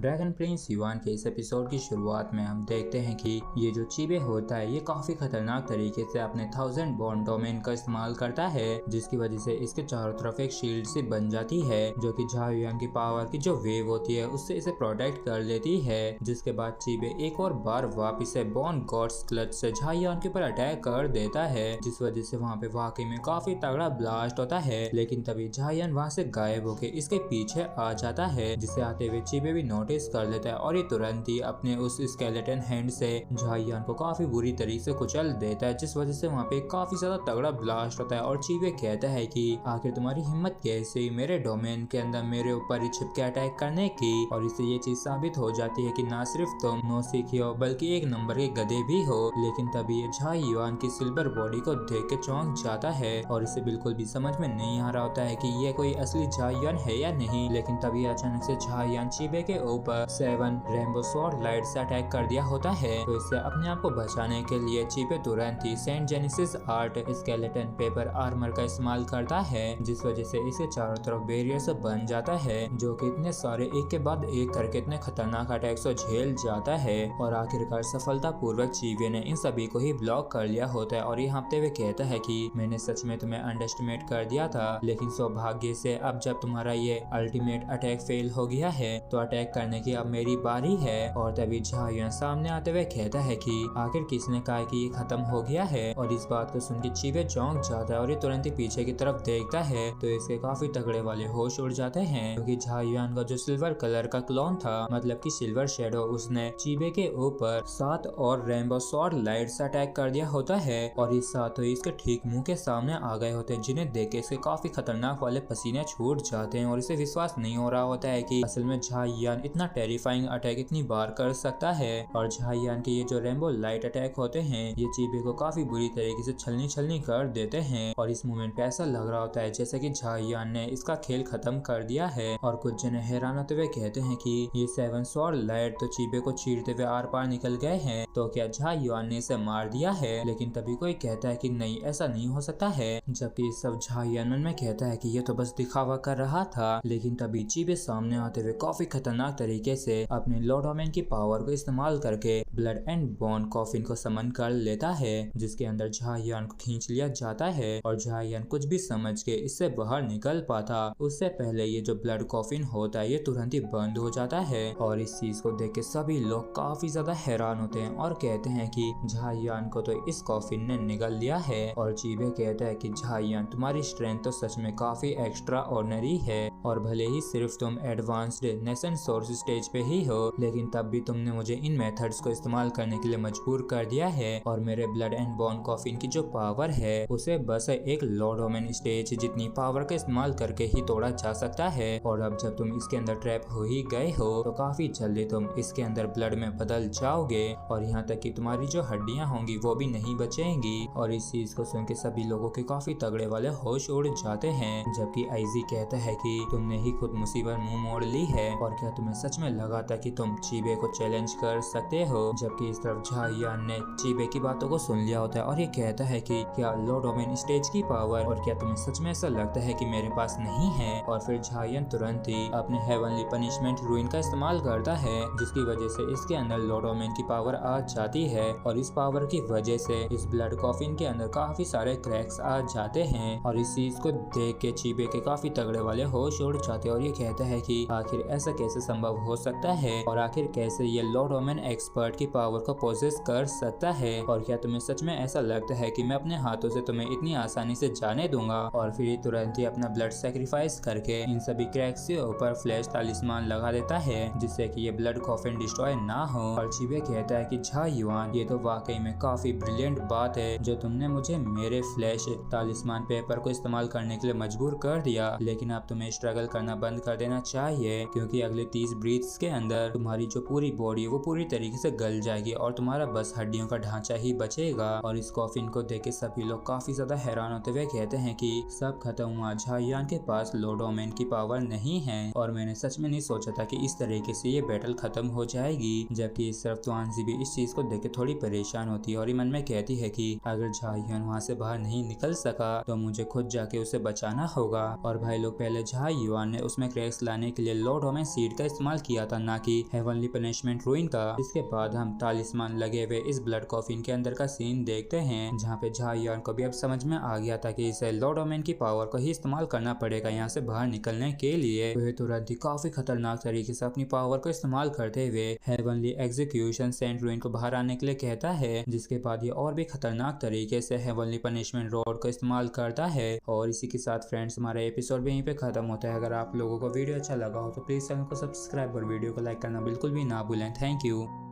Dragon Prince yuan के इस episode की शुरुआत में हम देखते हैं कि ये जो चीबे होता है ये काफी खतरनाक तरीके से अपने 1000 बॉन्ड डोमेन का इस्तेमाल करता है, जिसकी वजह से इसके चारों तरफ एक शील्ड सी बन जाती है जो कि झायुआन की पावर की जो वेव होती है उससे इसे प्रोटेक्ट कर लेती है। जिसके बाद चीबे एक और बार वापिस से बॉन्ड गॉड्स क्लच से झायुआन के ऊपर अटैक कर देता है, जिस वजह से वहाँ पे वाकई में काफी तगड़ा ब्लास्ट होता है। लेकिन तभी झायुआन वहाँ से गायब होके इसके पीछे आ जाता है, जिसे आते हुए चीबे भी नोटिस कर लेता है और ये तुरंत ही अपने उस स्केलेटन हैंड से झायुआन को काफी बुरी तरीके से कुचल देता है, जिस वजह से वहाँ पे काफी ज्यादा तगड़ा ब्लास्ट होता है। और चीबे कहता है कि आखिर तुम्हारी हिम्मत कैसे मेरे डोमेन के अंदर मेरे ऊपर ही छिप के अटैक करने की। और इससे ये चीज साबित हो जाती है कि ना सिर्फ तुम नौसिखिए हो बल्कि एक नंबर के गधे भी हो। लेकिन तभी ये झायुआन की सिल्वर बॉडी को देख के चौंक जाता है और इसे बिल्कुल भी समझ में नहीं आ रहा होता है कि ये कोई असली झायुआन है या नहीं। लेकिन तभी अचानक से झायुआन चीबे के ऊपर 7 रेनबो स्वॉर्ड लाइट से अटैक कर दिया होता है। तो इससे अपने आप को बचाने के लिए चीबे तुरंत ही सेंट जेनेसिस आर्ट स्केलेटन पेपर आर्मर का इस्तेमाल करता है, जिस वजह से इसे चारों तरफ बैरियर से बन जाता है जो कि इतने सारे एक के बाद एक करके इतने खतरनाक अटैक से झेल जाता है। और आखिरकार सफलता पूर्वक चीबे ने इन सभी को ही ब्लॉक कर लिया होता है और ये हाँफते हुए कहता है कि मैंने सच में तुम्हें अंडरएस्टिमेट कर दिया था, लेकिन सौभाग्य से अब जब तुम्हारा ये अल्टीमेट अटैक फेल हो गया है तो अटैक करने की अब मेरी बारी है। और तभी झायुआन सामने आते हुए कहता है कि आखिर किसने कहा कि ये खत्म हो गया है। और इस बात को सुन के चीबे चौंक जाता है और ये तुरंत ही पीछे की तरफ देखता है तो इसके काफी तगड़े वाले होश उड़ जाते हैं, क्योंकि झायुआन का जो सिल्वर कलर का क्लोन था मतलब कि सिल्वर शेडो उसने चीबे के ऊपर 7 और रेनबो स्वॉर्ड लाइट से अटैक कर दिया होता है। और ये सातों इसके ठीक मुंह के सामने आ गए होते हैं, जिन्हें देख के इसके काफी खतरनाक वाले पसीने छूट जाते हैं और इसे विश्वास नहीं हो रहा होता है कि असल में झायुआन इतना टेरिफाइंग अटैक इतनी बार कर सकता है। और झायुआन के ये जो रेनबो लाइट अटैक होते हैं ये चीबे को काफी बुरी तरीके से छलनी कर देते हैं। और इस मोमेंट पे ऐसा लग रहा होता है जैसे कि झायुआन ने इसका खेल खत्म कर दिया है। और कुछ जने हैरान होते हुए कहते हैं कि ये 7 स्वॉर्ड लाइट तो चीबे को चीरते हुए आर पार निकल गए हैं, तो क्या झायुआन ने इसे मार दिया है। लेकिन तभी कोई कहता है कि नहीं ऐसा नहीं हो सकता है, जबकि सब झायुआन मन में कहता है कि ये तो बस दिखावा कर रहा था। लेकिन तभी चीबे सामने आते हुए काफी खतरनाक तरीके से अपने लोडोमेन की पावर को इस्तेमाल करके ब्लड एंड बोन कॉफिन को समन कर लेता है, जिसके अंदर झायुआन को खींच लिया जाता है। और झायुआन कुछ भी समझ के इससे बाहर निकल पाता उससे पहले ये जो ब्लड कॉफिन होता है ये तुरंत ही बंद हो जाता है। और इस चीज को देख के सभी लोग काफी ज्यादा हैरान होते हैं और कहते हैं कि झायुआन को तो इस कॉफिन ने निगल लिया है। और चीबे कहता है कि झायुआन तुम्हारी स्ट्रेंथ तो सच में काफी एक्स्ट्रा ऑर्डिनरी है और भले ही सिर्फ तुम एडवांस्ड नेशन सोर्स स्टेज पे ही हो, लेकिन तब भी तुमने मुझे इन मेथड्स को इस्तेमाल करने के लिए मजबूर कर दिया है। और मेरे ब्लड एंड बोन कॉफिन की जो पावर है उसे बस एक लोडोमेन स्टेज जितनी पावर का इस्तेमाल करके ही तोड़ा जा सकता है। और अब जब तुम इसके अंदर ट्रैप हो ही गए हो तो काफी जल्दी तुम इसके अंदर ब्लड में बदल जाओगे और यहाँ तक कि तुम्हारी जो हड्डियाँ होंगी वो भी नहीं बचेंगी। और इस चीज को सुन के सभी लोगों के काफी तगड़े वाले होश उड़ जाते हैं, जबकि आइजी कहता है कि तुमने ही खुद मुसीबत मुंह मोड़ ली है और क्या तुम्हें सच में लगा था कि तुम चीबे को चैलेंज कर सकते हो। जबकि इस तरफ झायुआन ने चीबे की बातों को सुन लिया होता है और ये कहता है कि क्या लो डोमेन स्टेज की पावर और क्या तुम्हें सच में ऐसा लगता है कि मेरे पास नहीं है। और फिर झायुआन तुरंत ही अपने हेवनली पनिशमेंट रूइन का इस्तेमाल करता है, जिसकी वजह से इसके अंदर लो डोमेन की पावर आ जाती है। और इस पावर की वजह से इस ब्लड कॉफिन के अंदर काफी सारे क्रैक्स आ जाते हैं। और इस चीज को देख के चीबे के काफी तगड़े वाले होश उड़ जाते हैं और ये कहता है कि आखिर ऐसा कैसे संभव हो सकता है और आखिर कैसे ये लो डोमेन एक्सपर्ट की पावर को पोजेस कर सकता है। और क्या तुम्हें सच में ऐसा लगता है कि मैं अपने हाथों से तुम्हें इतनी आसानी से जाने दूंगा। और फिर तुरंत ही अपना ब्लड सेक्रीफाइस करके इन सभी क्रैक्स के ऊपर फ्लैश तालिस्मान लगा देता है, जिससे कि ये ब्लड कॉफिन डिस्ट्रॉय ना हो। और चीबे कहता है कि झायुआन ये तो वाकई में काफी ब्रिलियंट बात है जो तुमने मुझे मेरे फ्लैश तालिस्मान पेपर को इस्तेमाल करने के लिए मजबूर कर दिया, लेकिन अब तुम्हें स्ट्रगल करना बंद कर देना चाहिए, क्योंकि अगले 30 ब्रीथ्स के अंदर तुम्हारी जो पूरी बॉडी है वो पूरी तरीके से गल जाएगी और तुम्हारा बस हड्डियों का ढांचा ही बचेगा। और इस कॉफिन को देख के सभी लोग काफी ज्यादा हैरान होते हुए कहते हैं कि सब खत्म हुआ, झायुआन के पास लो डोमेन की पावर नहीं है। और मैंने सच में नहीं सोचा था कि इस तरीके से ये बैटल खत्म हो जाएगी। जबकि इस तरफ तुआनजी भी इस चीज को देख के थोड़ी परेशान होती है और मन में कहती है कि अगर झायुआन वहाँ से बाहर नहीं निकल सका तो मुझे खुद जाके उसे बचाना होगा। और भाई लोग पहले झायुआन युआन ने उसमें क्रैक्स लाने के लिए लॉर्ड ओमेन सीड का इस्तेमाल किया था, ना कि हेवनली पनिशमेंट रूइन का। इसके बाद हम तालिस्मान लगे हुए इस ब्लड कॉफिन के अंदर का सीन देखते हैं, जहाँ पे युआन को भी अब समझ में आ गया था कि इसे लॉर्ड ओमेन की पावर को ही इस्तेमाल करना पड़ेगा यहाँ से बाहर निकलने के लिए। वह तुरंत ही काफी खतरनाक तरीके से अपनी पावर को इस्तेमाल करते हुए हेवनली एग्जीक्यूशन सेंट रूइन को बाहर आने के लिए कहता है, जिसके बाद ये और भी खतरनाक तरीके से हेवनली पनिशमेंट रॉड का इस्तेमाल करता है। और इसी के साथ फ्रेंड्स हमारा एपिसोड भी यहीं पे खत्म होता है। अगर आप लोगों को वीडियो अच्छा लगा हो तो प्लीज चैनल को सब्सक्राइब और वीडियो को लाइक करना बिल्कुल भी ना भूलें। Thank you.